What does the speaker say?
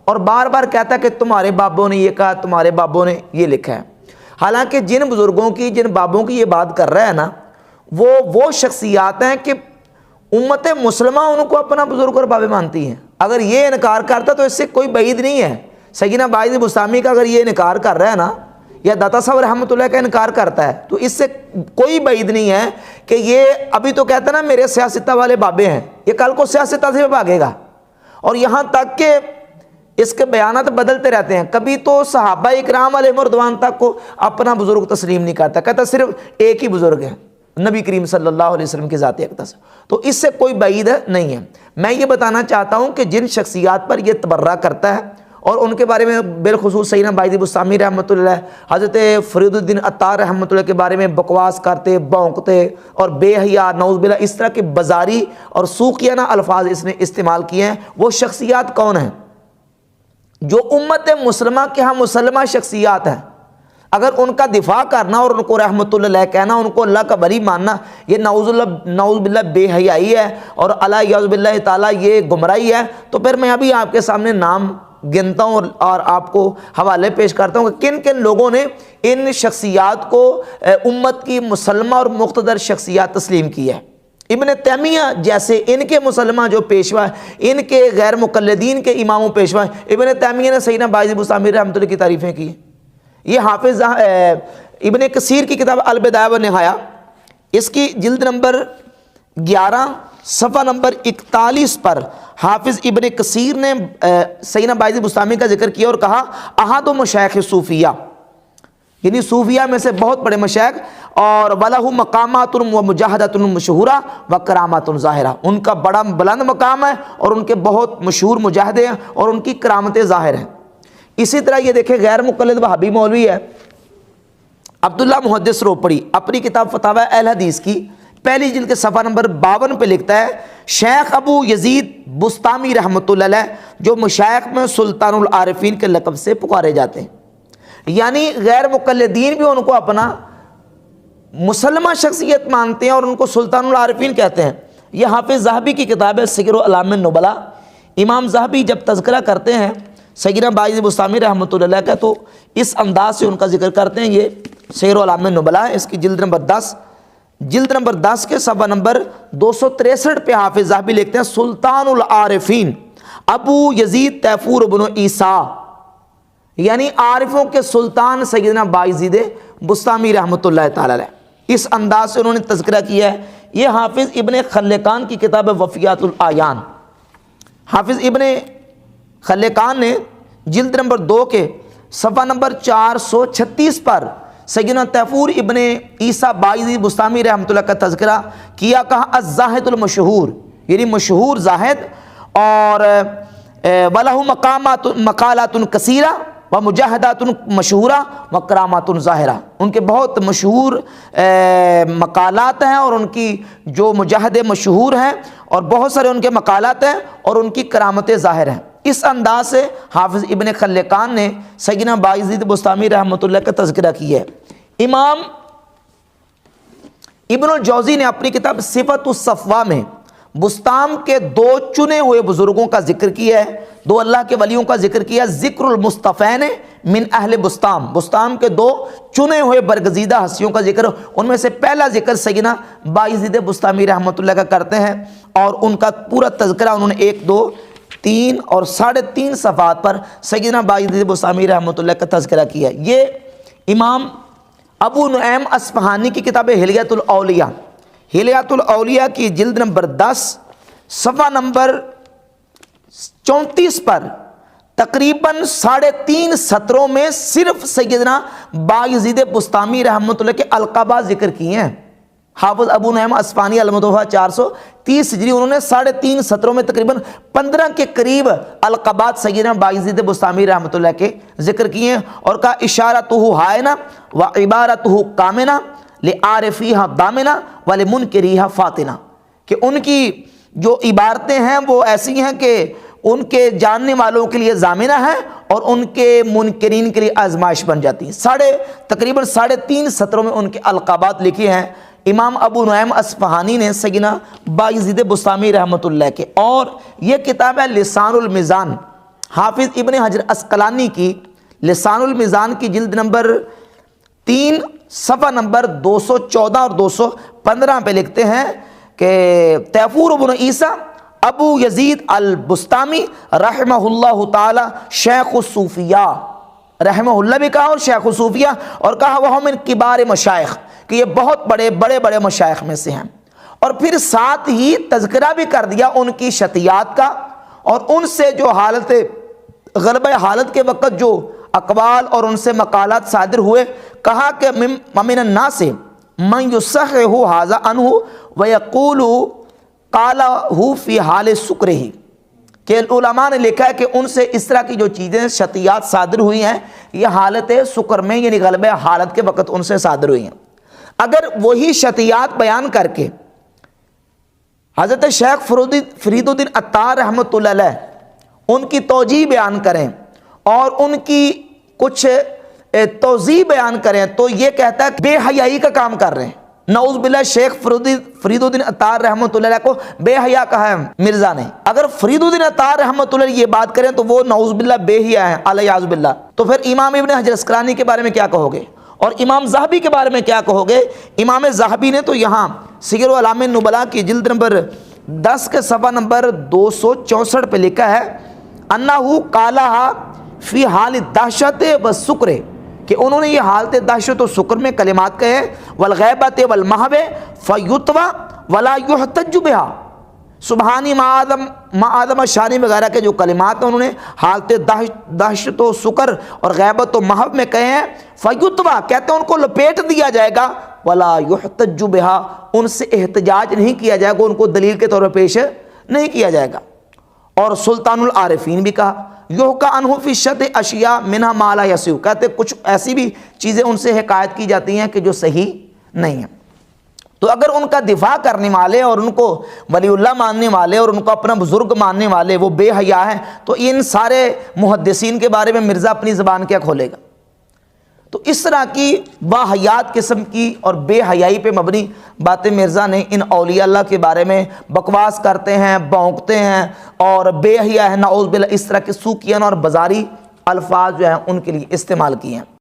اور بار بار کہتا ہے کہ تمہارے بابوں نے یہ کہا، تمہارے بابوں نے یہ لکھا ہے۔ حالانکہ جن بزرگوں کی، جن بابوں کی یہ بات کر رہا ہے نا، وہ شخصیات ہیں کہ امت مسلمہ ان کو اپنا بزرگ اور بابے مانتی ہیں۔ اگر یہ انکار کرتا تو اس سے کوئی بعید نہیں ہے۔ سیدنا باعث بسطامی کا اگر یہ انکار کر رہا ہے نا، یا داتا صاحب رحمۃ اللہ کا انکار کرتا ہے، تو اس سے کوئی بعید نہیں ہے کہ یہ ابھی تو کہتا ہے نا میرے سیاستہ والے بابے ہیں، یہ کل کو سیاستہ سے بھاگے گا۔ اور یہاں تک کہ اس کے بیانات بدلتے رہتے ہیں، کبھی تو صحابہ اکرام علیہم رضوان تک کو اپنا بزرگ تسلیم نہیں کرتا، کہتا صرف ایک ہی بزرگ ہے، نبی کریم صلی اللہ علیہ وسلم کی ذات اقدس۔ تو اس سے کوئی بعید نہیں ہے۔ میں یہ بتانا چاہتا ہوں کہ جن شخصیات پر یہ تبرہ کرتا ہے اور ان کے بارے میں بالخصوص سیدنا باعث بسطامی رحمۃ اللہ، حضرت فرید الدین عطار رحمۃ اللہ کے بارے میں بکواس کرتے، بونکتے اور بے حیا، نعوذ باللہ، اس طرح کے بازاری اور سوقیانہ الفاظ اس نے استعمال کیے ہیں، وہ شخصیات کون ہیں؟ جو امت مسلمہ کے ہاں مسلمہ شخصیات ہیں۔ اگر ان کا دفاع کرنا اور ان کو رحمۃ اللہ کہنا، ان کو اللہ کا ولی ماننا، یہ نعوذ باللہ بے حیائی ہے اور اعوذ باللہ تعالیٰ یہ گمراہی ہے، تو پھر میں ابھی آپ کے سامنے نام گنتا ہوں اور آپ کو حوالے پیش کرتا ہوں کہ کن کن لوگوں نے ان شخصیات کو امت کی مسلمہ اور مقتدر شخصیات تسلیم کی ہے۔ ابن تیمیہ جیسے ان کے مسلمہ جو پیشوا، ان کے غیر مقلدین کے امام و پیشوا، ابن تیمیہ نے سیدنا باعث بسطامی رحمۃ اللہ کی تعریفیں کی۔ یہ حافظ ابن کثیر کی کتاب البدایہ والنہایہ، اس کی جلد نمبر 11 صفحہ نمبر 41 پر حافظ ابن کثیر نے سیدنا باعث بسطامی کا ذکر کیا اور کہا احد مشایخ صوفیہ، یعنی صوفیہ میں سے بہت بڑے مشائخ، اور وَلَهُ مقامات و مجاہدۃ مشہورہ و کرامات ظاہرہ، ان کا بڑا بلند مقام ہے اور ان کے بہت مشہور مجاہدے ہیں اور ان کی کرامتیں ظاہر ہیں۔ اسی طرح یہ دیکھیں غیر مقلد وہابی مولوی ہے عبداللہ محدث روپڑی، اپنی کتاب فتاوی اہل حدیث کی پہلی جلد کے صفحہ نمبر 52 پہ لکھتا ہے شیخ ابو یزید بسطامی رحمۃ اللہ علیہ، جو مشائخ میں سلطان العارفین کے لقب سے پکارے جاتے ہیں، یعنی غیر مقلدین بھی ان کو اپنا مسلمہ شخصیت مانتے ہیں اور ان کو سلطان العارفین کہتے ہیں۔ یہ حافظ ذہبی کی کتاب ہے سیر اعلام النبلاء۔ امام ذہبی جب تذکرہ کرتے ہیں سیدنا باعث بسطامی رحمۃ اللہ علیہ کا، تو اس انداز سے ان کا ذکر کرتے ہیں۔ یہ سیر اعلام النبلاء، اس کی جلد نمبر 10 کے صفحہ نمبر 263 پہ حافظ ذہبی لکھتے ہیں سلطان العارفین ابو یزید تیفور بن عیسیٰ، یعنی عارفوں کے سلطان سیدنا باعث بسطامی رحمۃ اللہ تعالی علیہ۔ اس انداز سے انہوں نے تذکرہ کیا ہے۔ یہ حافظ ابن خلقان کی کتاب وفیات الاعیان، حافظ ابن خلقان نے جلد نمبر 2 کے صفحہ نمبر 436 پر سیدنا تیفور ابن عیسیٰ باعث بسطامی رحمۃ اللہ کا تذکرہ کیا، کہا الزاہد المشہور، یعنی مشہور زاہد، اور وَلَهُ مقالات کثیرہ و مجاہدات مشہورہ و کرامات ظاہرہ، ان کے بہت مشہور مقالات ہیں اور ان کی جو مجاہدے مشہور ہیں اور بہت سارے ان کے مقالات ہیں اور ان کی کرامتیں ظاہر ہیں۔ اس انداز سے حافظ ابن خلقان نے سیدنا باعث بسطامی رحمۃ اللہ کا تذکرہ کیا ہے۔ امام ابن الجوزی نے اپنی کتاب صفت الصفوہ میں بسطام کے 2 چنے ہوئے بزرگوں کا ذکر کیا ہے، 2 اللہ کے ولیوں کا ذکر کیا، ذکر المصطفین من اہل بسطام، بسطام کے 2 چنے ہوئے برگزیدہ ہستیوں کا ذکر، ان میں سے پہلا ذکر سیدنا باعث بسطامی رحمۃ اللہ کا کرتے ہیں، اور ان کا پورا تذکرہ انہوں نے 1، 2، 3 اور 3.5 صفحات پر سیدنا باعث بسطامی رحمۃ اللہ کا تذکرہ کیا۔ یہ امام ابو نعیم اصفہانی کی کتاب حلیۃ الاولیاء، حلیۃ الاولیاء کی جلد نمبر 10 صفحہ نمبر 34 پر تقریباً 3.5 سطروں میں صرف سیدنا باعث بسطامی رحمۃ اللہ کے القابات ذکر کیے ہیں۔ حافظ ابو نعیم اصفہانی المتوفیٰ 430 ہجری، انہوں نے 3.5 سطروں میں تقریباً 15 کے قریب القابات سیدنا باعث بسطامی رحمۃ اللہ کے ذکر کیے ہیں، اور کہا اشارتہ ہائنہ و عبارتہ کامنہ لعارفیہ دامنہ ولمنکریہ فاتنہ، کہ ان کی جو عبارتیں ہیں وہ ایسی ہیں کہ ان کے جاننے والوں کے لیے ضامنہ ہیں اور ان کے منکرین کے لیے آزمائش بن جاتی ہیں۔ تقریباً 3.5 سطروں میں ان کے القابات لکھے ہیں امام ابو نعیم اصفہانی نے سیدنا باعث بسطامی رحمۃ اللہ کے۔ اور یہ کتاب ہے لسان المیزان، حافظ ابن حجر اسقلانی کی لسان المیزان کی جلد نمبر 3 صفحہ نمبر 214 اور 215 پہ لکھتے ہیں کہ تیفور بن عیسیٰ ابو یزید البستامی رحمہ اللہ تعالی شیخ الصوفیہ، رحمہ اللہ بھی کہا اور شیخ الصوفیہ، اور کہا وہ من کبار مشائخ، کہ یہ بہت بڑے مشائخ میں سے ہیں، اور پھر ساتھ ہی تذکرہ بھی کر دیا ان کی شتیات کا اور ان سے جو حالت غلبہ حالت کے وقت جو اقوال اور ان سے مقالات صادر ہوئے. کہا کہ ممن الناس من یصحح ھذا عنہ ویقول قالہ فی حال سکرہ، کہ علماء نے لکھا ہے کہ ان سے اس طرح کی جو چیزیں شتیات صادر ہوئی ہیں یہ حالت سکر میں یعنی غلبہ حالت کے وقت ان سے صادر ہوئی ہیں. اگر وہی شتیات بیان کر کے حضرت شیخ فرید الدین عطار رحمۃ اللہ علیہ ان کی توجیہ بیان کریں اور ان کی کچھ توضیح بیان کریں تو یہ کہتا ہے کہ بے حیائی کا کام کر رہے ہیں. نعوذ باللہ شیخ فرید الدین عطار رحمۃ اللہ علیہ کو بے حیا کہا ہے مرزا نے. اگر فرید الدین عطار رحمۃ اللہ علیہ یہ بات کریں تو وہ نعوذ باللہ بے حیا ہیں الیاذ باللہ. تو پھر امام ابن حجر اسقلانی کے بارے میں کیا کہو گے اور امام ذہبی کے بارے میں کیا کہو گے؟ امام ذہبی نے تو یہاں سیر اعلام النبلاء کی جلد نمبر 10 کے صفحہ نمبر 264 پہ لکھا ہے انہو قالہا فی حال الدہشت والسکر، کہ انہوں نے یہ حالت دہشت و سکر میں کلمات کہے والغیبت والمحو فیتوی ولا یحتج بہا، سبحانی ما آدم شانی وغیرہ کے جو کلمات ہیں انہوں نے حالت دہشت و سکر اور غیبت و محو میں کہے ہیں. فیتوی کہتے ہیں ان کو لپیٹ دیا جائے گا، ولا یحتج بہا ان سے احتجاج نہیں کیا جائے گا، ان کو دلیل کے طور پر پیش نہیں کیا جائے گا. اور سلطان العارفین بھی کہا یحکیٰ عنہ فی شت اشیاء منہا ما لا یصح، کہتے کچھ ایسی بھی چیزیں ان سے حکایت کی جاتی ہیں کہ جو صحیح نہیں ہیں. تو اگر ان کا دفاع کرنے والے اور ان کو ولی اللہ ماننے والے اور ان کو اپنا بزرگ ماننے والے وہ بے حیا ہیں تو ان سارے محدثین کے بارے میں مرزا اپنی زبان کیا کھولے گا؟ تو اس طرح کی باحیات قسم کی اور بے حیائی پہ مبنی باتیں مرزا نے ان اولیاء اللہ کے بارے میں بکواس کرتے ہیں، بھونکتے ہیں اور بے حیا ہے نعوذ باللہ، اس طرح کے سوکیان اور بازاری الفاظ جو ہیں ان کے لیے استعمال کیے ہیں.